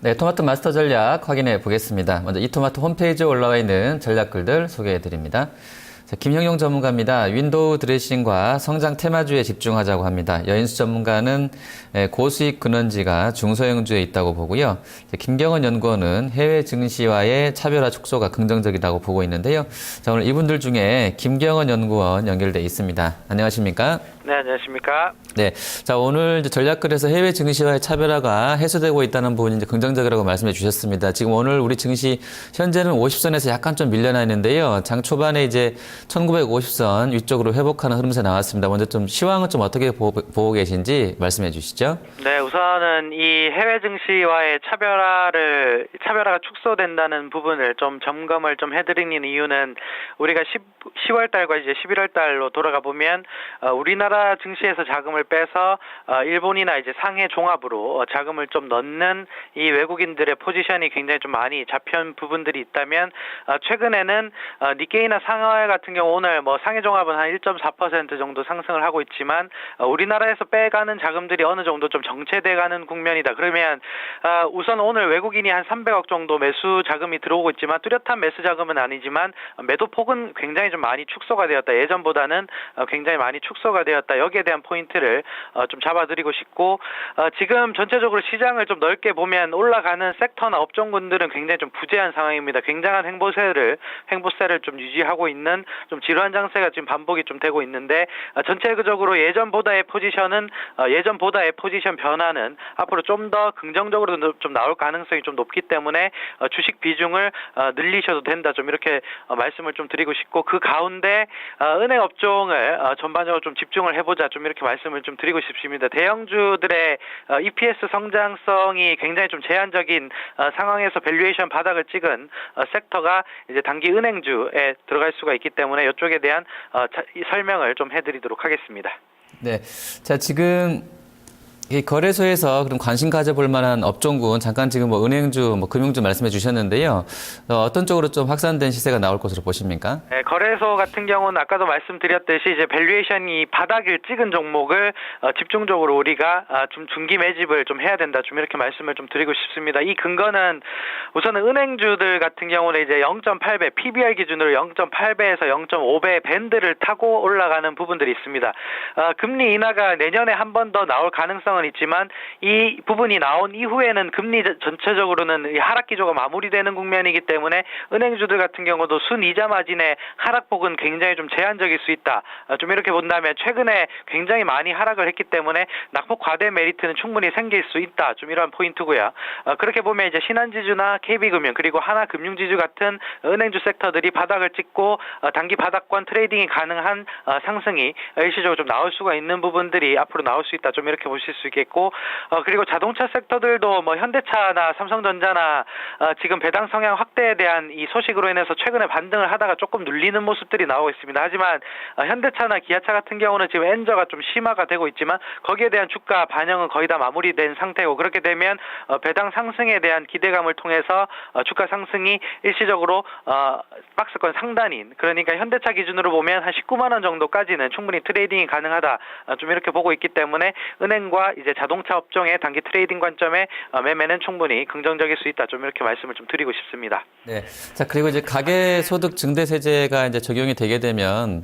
네, 토마토 마스터 전략 확인해 보겠습니다. 먼저 이토마토 홈페이지에 올라와 있는 전략글들 소개해 드립니다. 자, 김형용 전문가입니다. 윈도우 드레싱과 성장 테마주에 집중하자고 합니다. 여인수 전문가는 고수익 근원지가 중소형주에 있다고 보고요. 김경원 연구원은 해외 증시와의 차별화 축소가 긍정적이라고 보고 있는데요. 자, 오늘 이분들 중에 김경원 연구원 연결돼 있습니다. 안녕하십니까? 네, 안녕하십니까? 네. 자, 오늘 이제 전략글에서 해외 증시와의 차별화가 해소되고 있다는 부분이 이제 긍정적이라고 말씀해 주셨습니다. 지금 오늘 우리 증시 현재는 50선에서 약간 좀 밀려나 있는데요. 장 초반에 이제 1950선 위쪽으로 회복하는 흐름세 나왔습니다. 먼저 좀 시황은 좀 어떻게 보고 계신지 말씀해 주시죠. 네, 우선은 이 해외 증시와의 차별화가 축소된다는 부분을 좀 점검을 좀 해드리는 이유는 우리가 10월 달과 이제 11월 달로 돌아가 보면 우리나라 증시에서 자금을 빼서 일본이나 이제 상해 종합으로 자금을 좀 넣는 이 외국인들의 포지션이 굉장히 좀 많이 잡힌 부분들이 있다면 최근에는 니케이나 상하이 같은 경우 오늘 뭐 상해 종합은 한 1.4% 정도 상승을 하고 있지만 우리나라에서 빼가는 자금들이 어느 정도 좀 정체돼가는 국면이다. 그러면 우선 오늘 외국인이 한 300억 정도 매수 자금이 들어오고 있지만 뚜렷한 매수 자금은 아니지만 매도 폭은 굉장히 좀 많이 축소가 되었다. 예전보다는 굉장히 많이 축소가 되었다. 여기에 대한 포인트를 좀 잡아드리고 싶고 지금 전체적으로 시장을 좀 넓게 보면 올라가는 섹터나 업종군들은 굉장히 좀 부재한 상황입니다. 굉장한 행보세를 좀 유지하고 있는 좀 지루한 장세가 지금 반복이 좀 되고 있는데 전체적으로 예전보다의 포지션 변화는 앞으로 좀 더 긍정적으로 좀 나올 가능성이 좀 높기 때문에 주식 비중을 늘리셔도 된다. 좀 이렇게 말씀을 좀 드리고 싶고 그 가운데 은행 업종을 전반적으로 좀 집중을 해보자. 좀 이렇게 말씀을 좀 드리고 싶습니다. 대형주들의 EPS 성장성이 굉장히 좀 제한적인 상황에서 밸류에이션 바닥을 찍은 섹터가 이제 단기 은행주에 들어갈 수가 있기 때문에 이쪽에 대한 설명을 좀 해드리도록 하겠습니다. 네. 자, 지금 이 거래소에서 그럼 관심 가져볼 만한 업종군 잠깐 지금 뭐 은행주, 뭐 금융주 말씀해 주셨는데요. 어떤 쪽으로 좀 확산된 시세가 나올 것으로 보십니까? 네, 거래소 같은 경우는 아까도 말씀드렸듯이 이제 밸류에이션이 바닥을 찍은 종목을 집중적으로 우리가 좀 중기 매집을 좀 해야 된다. 좀 이렇게 말씀을 좀 드리고 싶습니다. 이 근거는 우선은 은행주들 같은 경우는 이제 0.8배 PBR 기준으로 0.8배에서 0.5배 밴드를 타고 올라가는 부분들이 있습니다. 금리 인하가 내년에 한 번 더 나올 가능성은 있지만 이 부분이 나온 이후에는 금리 전체적으로는 하락 기조가 마무리되는 국면이기 때문에 은행주들 같은 경우도 순이자 마진의 하락폭은 굉장히 좀 제한적일 수 있다. 좀 이렇게 본다면 최근에 굉장히 많이 하락을 했기 때문에 낙폭 과대 메리트는 충분히 생길 수 있다. 좀 이러한 포인트고요. 그렇게 보면 이제 신한지주나 KB금융 그리고 하나금융지주 같은 은행주 섹터들이 바닥을 찍고 단기 바닥권 트레이딩이 가능한 상승이 일시적으로 좀 나올 수가 있는 부분들이 앞으로 나올 수 있다. 좀 이렇게 보실 수 있겠고 그리고 자동차 섹터들도 뭐 현대차나 삼성전자나 지금 배당 성향 확대에 대한 이 소식으로 인해서 최근에 반등을 하다가 조금 눌리는 모습들이 나오고 있습니다. 하지만 현대차나 기아차 같은 경우는 지금 엔저가 좀 심화가 되고 있지만 거기에 대한 주가 반영은 거의 다 마무리된 상태고 그렇게 되면 배당 상승에 대한 기대감을 통해서 주가 상승이 일시적으로 박스권 상단인 그러니까 현대차 기준으로 보면 한 19만 원 정도까지는 충분히 트레이딩이 가능하다. 좀 이렇게 보고 있기 때문에 은행과 이제 자동차 업종의 단기 트레이딩 관점의 매매는 충분히 긍정적일 수 있다. 좀 이렇게 말씀을 좀 드리고 싶습니다. 네. 자, 그리고 이제 가계소득 증대세제가 이제 적용이 되게 되면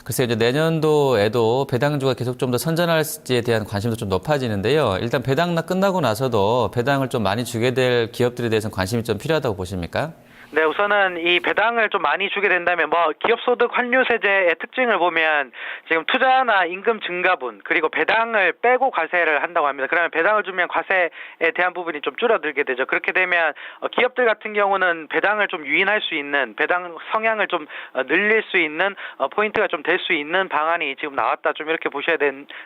글쎄 이제 내년도에도 배당주가 계속 좀 더 선전할지에 대한 관심도 좀 높아지는데요. 일단 배당 끝나고 나서도 배당을 좀 많이 주게 될 기업들에 대해서는 관심이 좀 필요하다고 보십니까? 네, 우선은 이 배당을 좀 많이 주게 된다면 뭐 기업소득 환류세제의 특징을 보면 지금 투자나 임금 증가분 그리고 배당을 빼고 과세를 한다고 합니다. 그러면 배당을 주면 과세에 대한 부분이 좀 줄어들게 되죠. 그렇게 되면 기업들 같은 경우는 배당을 좀 유인할 수 있는 배당 성향을 좀 늘릴 수 있는 포인트가 좀 될 수 있는 방안이 지금 나왔다. 좀 이렇게 보셔야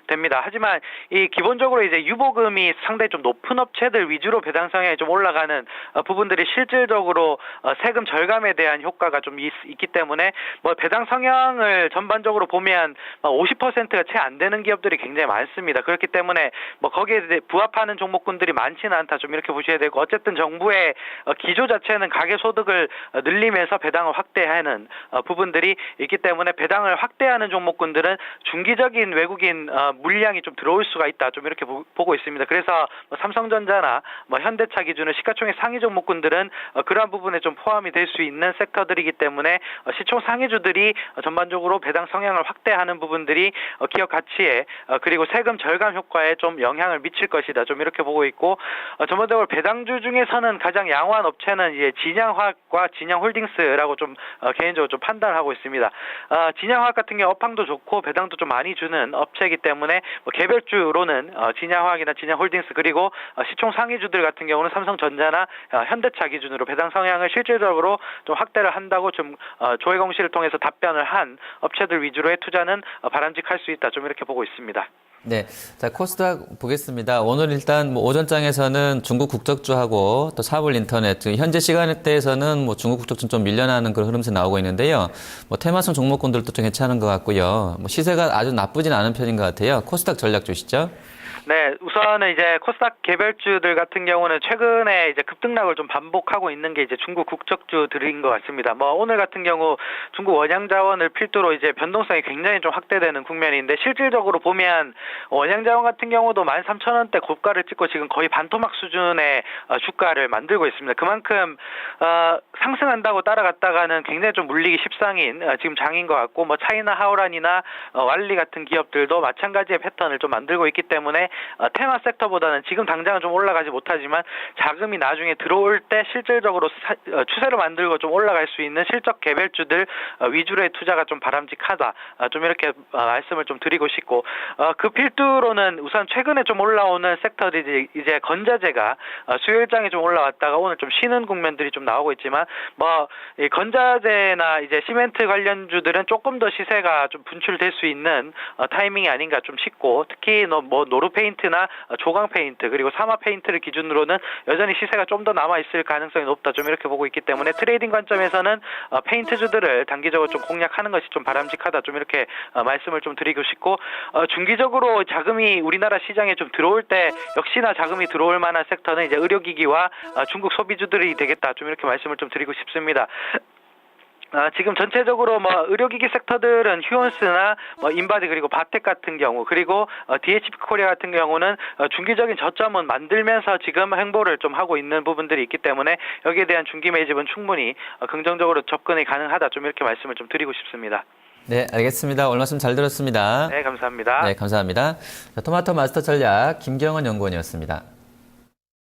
됩니다. 하지만 이 기본적으로 이제 유보금이 상당히 좀 높은 업체들 위주로 배당 성향이 좀 올라가는 부분들이 실질적으로 세금 절감에 대한 효과가 좀 있기 때문에 뭐 배당 성향을 전반적으로 보면 50%가 채 안 되는 기업들이 굉장히 많습니다. 그렇기 때문에 뭐 거기에 부합하는 종목군들이 많지는 않다 좀 이렇게 보셔야 되고 어쨌든 정부의 기조 자체는 가계소득을 늘리면서 배당을 확대하는 부분들이 있기 때문에 배당을 확대하는 종목군들은 중기적인 외국인 물량이 좀 들어올 수가 있다 좀 이렇게 보고 있습니다. 그래서 뭐 삼성전자나 뭐 현대차 기준으로 시가총액 상위 종목군들은 그러한 부분에 좀 포함이 될 수 있는 섹터들이기 때문에 시총 상위주들이 전반적으로 배당 성향을 확대하는 부분들이 기업 가치에 그리고 세금 절감 효과에 좀 영향을 미칠 것이다 좀 이렇게 보고 있고 전반적으로 배당주 중에서는 가장 양호한 업체는 이제 진양화학과 진양홀딩스라고 좀 개인적으로 좀 판단하고 있습니다. 진양화학 같은 경우 업황도 좋고 배당도 좀 많이 주는 업체이기 때문에 뭐 개별주로는 진양화학이나 진양홀딩스 그리고 시총 상위주들 같은 경우는 삼성전자나 현대차 기준으로 배당 성향을 실질적으로 좀 확대를 한다고 좀 조회 공시를 통해서 답변을 한 업체들 위주로의 투자는 바람직할 수 있다 좀 이렇게 보고 있습니다. 네. 자, 코스닥 보겠습니다. 오늘 일단 뭐 오전장에서는 중국 국적주하고 또 사불 인터넷, 현재 시간대에서는 뭐 중국 국적주 좀 밀려나는 그런 흐름이 나오고 있는데요. 뭐 테마성 종목군들도 좀 괜찮은 것 같고요. 뭐 시세가 아주 나쁘진 않은 편인 것 같아요. 코스닥 전략 주시죠. 네, 우선은 이제 코스닥 개별주들 같은 경우는 최근에 이제 급등락을 좀 반복하고 있는 게 이제 중국 국적주들인 것 같습니다. 뭐 오늘 같은 경우 중국 원양자원을 필두로 이제 변동성이 굉장히 좀 확대되는 국면인데 실질적으로 보면 원양자원 같은 경우도 13,000원대 고가를 찍고 지금 거의 반토막 수준의 주가를 만들고 있습니다. 그만큼 상승한다고 따라갔다가는 굉장히 좀 물리기 십상인 지금 장인 것 같고 뭐 차이나 하오란이나 왈리 같은 기업들도 마찬가지의 패턴을 좀 만들고 있기 때문에 테마 섹터보다는 지금 당장은 좀 올라가지 못하지만 자금이 나중에 들어올 때 실질적으로 추세로 만들고 좀 올라갈 수 있는 실적 개별주들 위주로의 투자가 좀 바람직하다. 좀 이렇게 말씀을 좀 드리고 싶고 그 필두로는 우선 최근에 좀 올라오는 섹터들이 이제 건자재가 수요일장에 좀 올라왔다가 오늘 좀 쉬는 국면들이 좀 나오고 있지만 뭐 이 건자재나 이제 시멘트 관련주들은 조금 더 시세가 좀 분출될 수 있는 타이밍이 아닌가 좀 싶고 특히 뭐 노루페인트나 조강 페인트 그리고 사마 페인트를 기준으로는 여전히 시세가 좀 더 남아 있을 가능성이 높다 좀 이렇게 보고 있기 때문에 트레이딩 관점에서는 페인트주들을 단기적으로 좀 공략하는 것이 좀 바람직하다 좀 이렇게 말씀을 좀 드리고 싶고 중기적으로 자금이 우리나라 시장에 좀 들어올 때 역시나 자금이 들어올 만한 섹터는 이제 의료기기와 중국 소비주들이 되겠다 좀 이렇게 말씀을 좀 드리고 싶습니다. 지금 전체적으로 뭐 의료기기 섹터들은 휴원스나 뭐 인바디 그리고 바텍 같은 경우 그리고 DHP 코리아 같은 경우는 중기적인 저점은 만들면서 지금 행보를 좀 하고 있는 부분들이 있기 때문에 여기에 대한 중기 매집은 충분히 긍정적으로 접근이 가능하다 좀 이렇게 말씀을 좀 드리고 싶습니다. 네, 알겠습니다. 오늘 말씀 잘 들었습니다. 네, 감사합니다. 네, 감사합니다. 자, 토마토 마스터 전략 김경원 연구원이었습니다.